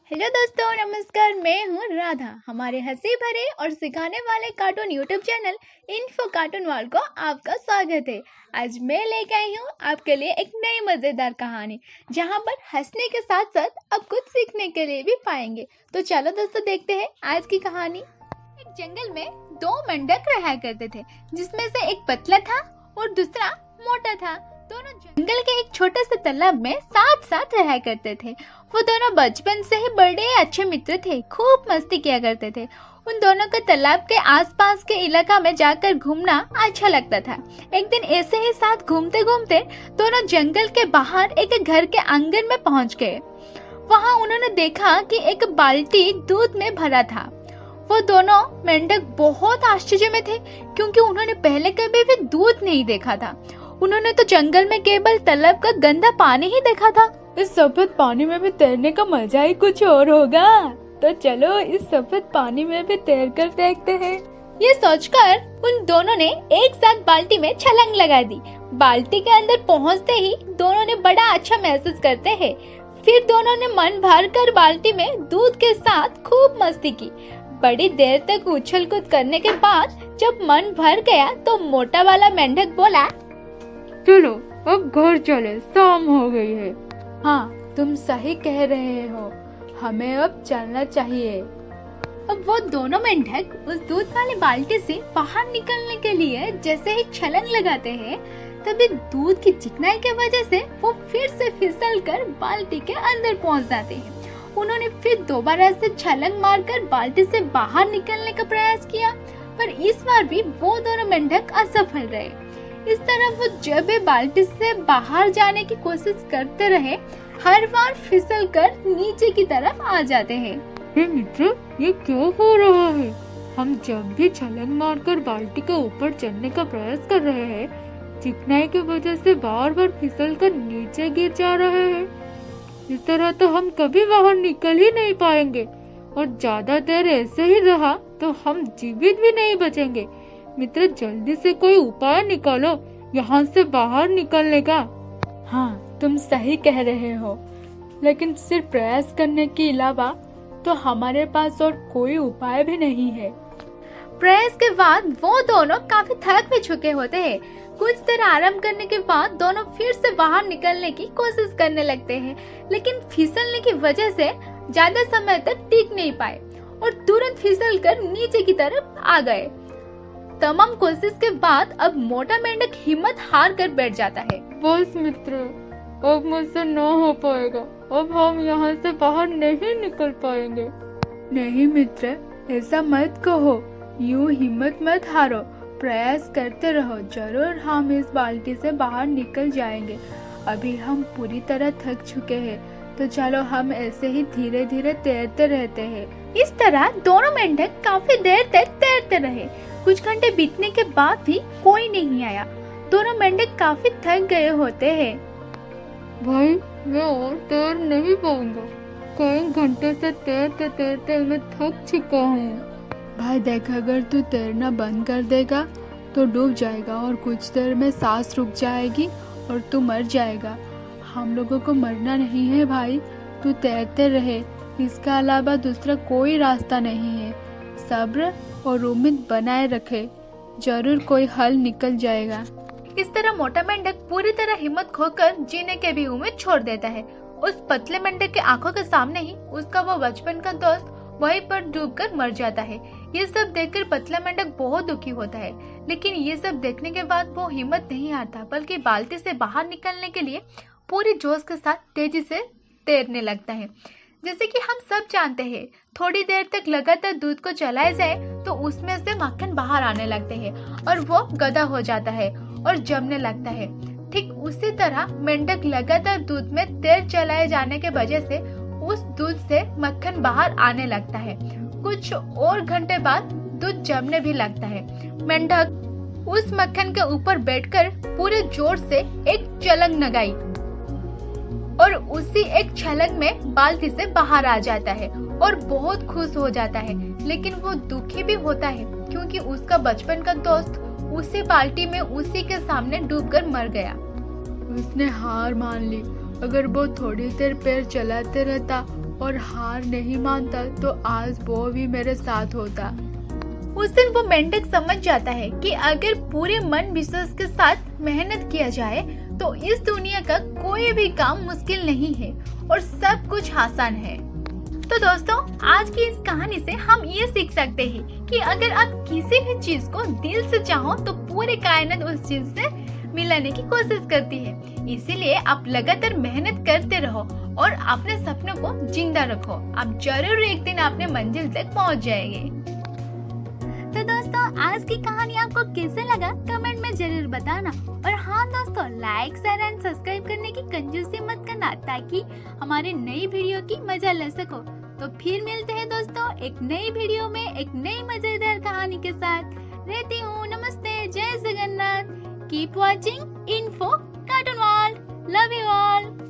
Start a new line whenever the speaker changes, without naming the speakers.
Hello दोस्तों, नमस्कार। मैं हूँ राधा। हमारे हंसी भरे और सिखाने वाले cartoon YouTube channel info cartoon world को आपका स्वागत है। आज मैं लेकर आई हूँ आपके लिए एक नई मजेदार कहानी, जहाँ पर हंसने के साथ साथ आप कुछ सीखने के लिए भी पाएंगे। तो चलो दोस्तों, देखते हैं आज की कहानी। एक जंगल में दो मेंढक रहा करते थे, जिसमें से एक पतला था और दूसरा मोटा था। दोनों जंगल के एक छोटे से तालाब में साथ साथ रहा करते थे। वो दोनों बचपन से ही बड़े अच्छे मित्र थे, खूब मस्ती किया करते थे। उन दोनों को तालाब के आसपास के इलाका में जाकर घूमना अच्छा लगता था। एक दिन ऐसे ही साथ घूमते घूमते दोनों जंगल के बाहर एक घर के आंगन में पहुंच गए। वहां उन्होंने देखा कि एक बाल्टी दूध में भरा था। वो दोनों मेंढक बहुत आश्चर्य में थे, क्योंकि उन्होंने पहले कभी भी दूध नहीं देखा था। उन्होंने तो जंगल में केवल तालाब का गंदा पानी ही देखा था। इस सफेद पानी में भी तैरने का मजा ही कुछ और होगा। तो चलो इस सफेद पानी में भी तैर कर देखते हैं। ये सोचकर उन दोनों ने एक साथ बाल्टी में छलांग लगा दी। बाल्टी के अंदर पहुंचते ही दोनों ने बड़ा अच्छा महसूस करते हैं। फिर दोनों ने मन भर कर बाल्टी में दूध के साथ खूब मस्ती की। बड़ी देर तक उछल कूद करने के बाद जब मन भर गया तो मोटा वाला मेंढक बोला,
चलो अब घर चले, शाम हो गई है।
हाँ, तुम सही कह रहे हो, हमें अब चलना चाहिए। अब वो दोनों मेंढक उस दूध वाली बाल्टी से बाहर निकलने के लिए जैसे ही छलांग लगाते हैं, तभी दूध की चिकनाई की वजह से वो फिर से फिसलकर बाल्टी के अंदर पहुंच जाते हैं। उन्होंने फिर दोबारा से छलांग मारकर बाल्टी से बाहर निकलने का प्रयास किया, पर इस बार भी वो दोनों मेंढक असफल रहे। इस तरह वो जब भी बाल्टी से बाहर जाने की कोशिश करते रहे, हर बार फिसलकर नीचे की तरफ आ जाते हैं।
हे मित्र, ये क्या हो रहा है? हम जब भी छलांग मारकर बाल्टी के ऊपर चढ़ने का प्रयास कर रहे हैं, चिकनाई की वजह से बार बार फिसलकर नीचे गिर जा रहे हैं। इस तरह तो हम कभी बाहर निकल ही नहीं पाएंगे, और ज्यादा देर ऐसे ही रहा तो हम जीवित भी नहीं बचेंगे। मित्र, जल्दी से कोई उपाय निकालो यहाँ से बाहर निकलने का।
हाँ, तुम सही कह रहे हो, लेकिन सिर्फ प्रयास करने के अलावा तो हमारे पास और कोई उपाय भी नहीं है। प्रयास के बाद वो दोनों काफी थक भी चुके होते हैं। कुछ देर आराम करने के बाद दोनों फिर से बाहर निकलने की कोशिश करने लगते हैं, लेकिन फिसलने की वजह से ज्यादा समय तक टिक नहीं पाए और तुरंत फिसलकर नीचे की तरफ आ गए। तमाम कोशिश के बाद अब मोटा मेंढक हिम्मत हार कर बैठ जाता है।
बस मित्र, अब मुझसे न हो पाएगा। अब हम यहाँ से बाहर नहीं निकल पाएंगे।
नहीं मित्र, ऐसा मत कहो। यूं हिम्मत मत हारो, प्रयास करते रहो। जरूर हम इस बाल्टी से बाहर निकल जाएंगे। अभी हम पूरी तरह थक चुके हैं, तो चलो हम ऐसे ही धीरे धीरे तैरते रहते हैं। इस तरह दोनों मेंढक काफी देर तक तैरते रहे। कुछ घंटे बीतने के बाद भी कोई नहीं आया। दोनों मेंढक काफी थक गए होते हैं।
भाई, मैं और तैर नहीं पाऊंगा। कई घंटे से तैरते तैरते मैं थक चुका हूँ।
भाई देख, अगर तू तैरना बंद कर देगा तो डूब जाएगा और कुछ देर में सांस रुक जाएगी और तू मर जाएगा। हम लोगों को मरना नहीं है भाई, तू तैरते रहे। इसके अलावा दूसरा कोई रास्ता नहीं है। सब्र और उम्मीद बनाए रखे, जरूर कोई हल निकल जाएगा। इस तरह मोटा मेंढक पूरी तरह हिम्मत खोकर जीने के भी उम्मीद छोड़ देता है। उस पतले मेंढक के आंखों के सामने ही उसका वो बचपन का दोस्त वहीं पर डूबकर मर जाता है। ये सब देखकर पतला मेंढक बहुत दुखी होता है, लेकिन ये सब देखने के बाद वो हिम्मत नहीं हारता, बल्कि बाल्टी से बाहर निकलने के लिए पूरी जोश के साथ तेजी से तैरने लगता है। जैसे कि हम सब जानते हैं, थोड़ी देर तक लगातार दूध को चलाया जाए तो उसमें से मक्खन बाहर आने लगते हैं और वो गदा हो जाता है और जमने लगता है। ठीक उसी तरह मेंढक लगातार दूध में तैर चलाए जाने के वजह से उस दूध से मक्खन बाहर आने लगता है। कुछ और घंटे बाद दूध जमने भी लगता है। मेंढक उस मक्खन के ऊपर बैठकर पूरे जोर से एक छलांग लगाई और उसी एक छलांग में बाल्टी से बाहर आ जाता है और बहुत खुश हो जाता है। लेकिन वो दुखी भी होता है, क्योंकि उसका बचपन का दोस्त उसी बाल्टी में उसी के सामने डूबकर मर गया। उसने हार मान ली। अगर वो थोड़ी देर पैर चलाते रहता और हार नहीं मानता तो आज वो भी मेरे साथ होता। उस दिन वो मेंढक समझ जाता है कि अगर पूरे मन विश्वास के साथ मेहनत किया जाए तो इस दुनिया का कोई भी काम मुश्किल नहीं है और सब कुछ आसान है। तो दोस्तों, आज की इस कहानी से हम ये सीख सकते हैं कि अगर आप किसी भी चीज को दिल से चाहो तो पूरी कायनात उस चीज से मिलाने की कोशिश करती है। इसीलिए आप लगातार मेहनत करते रहो और अपने सपनों को जिंदा रखो। आप जरूर एक दिन अपने मंजिल तक पहुंच जाएंगे। तो दोस्तों, आज की कहानी आपको कैसे लगा कमेंट में जरूर बताना। और हाँ दोस्तों, लाइक शेयर एंड सब्सक्राइब करने की कंजूसी मत करना ताकि हमारे नई वीडियो की मजा ले सको। तो फिर मिलते हैं दोस्तों एक नई वीडियो में एक नई मजेदार कहानी के साथ। रहती हूँ, नमस्ते, जय Jagannath. Keep watching info cartoon world. Love you all.